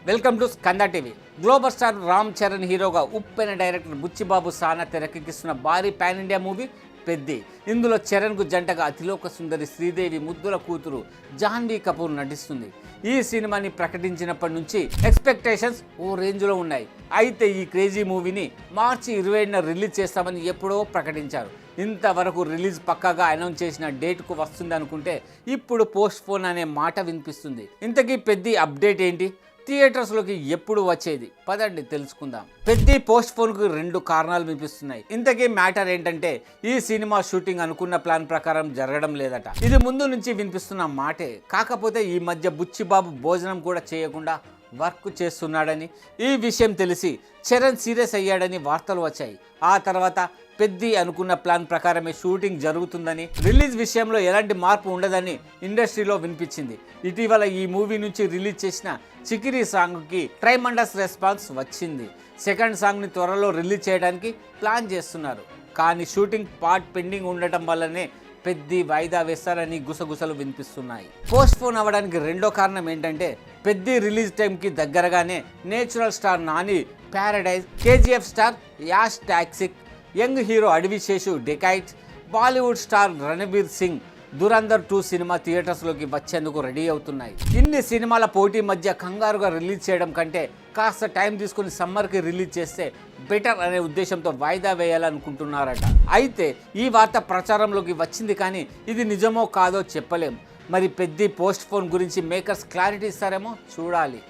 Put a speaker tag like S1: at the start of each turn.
S1: Welcome to Skanda TV. Global star Ram Charan హీరోగా ఉప్పెన director Buchibabu సానా తెరకెక్కిస్తున్న భారీ పాన్ ఇండియా మూవీ పెద్ది. ఇందులో చరణ్కు జంటగా అతిలోక సుందరి శ్రీదేవి ముద్దుల కూతురు జాహ్నవి కపూర్ నటిస్తుంది. ఈ సినిమాని ప్రకటించినప్పటి నుంచి ఎక్స్పెక్టేషన్స్ ఓ రేంజ్లో ఉన్నాయి. అయితే ఈ క్రేజీ మూవీని మార్చి 27న రిలీజ్ చేస్తామని ఎప్పుడో ప్రకటించారు. ఇంతవరకు రిలీజ్ పక్కాగా అనౌన్స్ చేసిన డేట్కు వస్తుంది అనుకుంటే ఇప్పుడు పోస్ట్ పోన్ అనే మాట వినిపిస్తుంది. ఇంతకీ పెద్ది అప్డేట్ ఏంటి, థియేటర్స్లోకి ఎప్పుడు వచ్చేది, పదండి తెలుసుకుందాం. పెద్ది పోస్ట్ పోన్కు 2 కారణాలు వినిపిస్తున్నాయి. ఇంతకీ మ్యాటర్ ఏంటంటే ఈ సినిమా షూటింగ్ అనుకున్న ప్లాన్ ప్రకారం జరగడం లేదట. ఇది ముందు నుంచి వినిపిస్తున్న మాటే. కాకపోతే ఈ మధ్య బుచ్చిబాబు భోజనం కూడా చేయకుండా వర్క్ చేస్తున్నాడని, ఈ విషయం తెలిసి చరణ్ సీరియస్ అయ్యాడని వార్తలు వచ్చాయి. ఆ తర్వాత పెద్ది అనుకున్న ప్లాన్ ప్రకారమే షూటింగ్ జరుగుతుందని, రిలీజ్ విషయంలో ఎలాంటి మార్పు ఉండదని ఇండస్ట్రీలో వినిపించింది. ఇటీవల ఈ మూవీ నుంచి రిలీజ్ చేసిన చికిరి సాంగ్కి ట్రైమండస్ రెస్పాన్స్ వచ్చింది. సెకండ్ సాంగ్ని త్వరలో రిలీజ్ చేయడానికి ప్లాన్ చేస్తున్నారు. కానీ షూటింగ్ పార్ట్ పెండింగ్ ఉండటం వల్లనే పెద్ది వాయిదా వేస్తారని గుసగుసలు వినిపిస్తున్నాయి. పోస్ట్ పోన్ అవ్వడానికి రెండో కారణం ఏంటంటే పెద్ది రిలీజ్ టైంకి దగ్గరగానే natural star Nani Paradise, KGF star ash toxic, young hero Adivi Sesh dacoit, Bollywood star Ranbir Singh Dhurandhar 2 cinema థియేటర్స్లోకి వచ్చేందుకు రెడీ అవుతున్నాయి. ఇన్ని సినిమాల పోటీ మధ్య కంగారుగా రిలీజ్ చేయడం కంటే కాస్త టైం తీసుకుని సమ్మర్కి రిలీజ్ చేస్తే బెటర్ అనే ఉద్దేశంతో వాయిదా వేయాలనుకుంటున్నారట. అయితే ఈ వార్త ప్రచారంలోకి వచ్చింది, కానీ ఇది నిజమో కాదో చెప్పలేం. మరి పెద్ది పోస్ట్ పోన్ గురించి మేకర్స్ క్లారిటీ ఇస్తారేమో చూడాలి.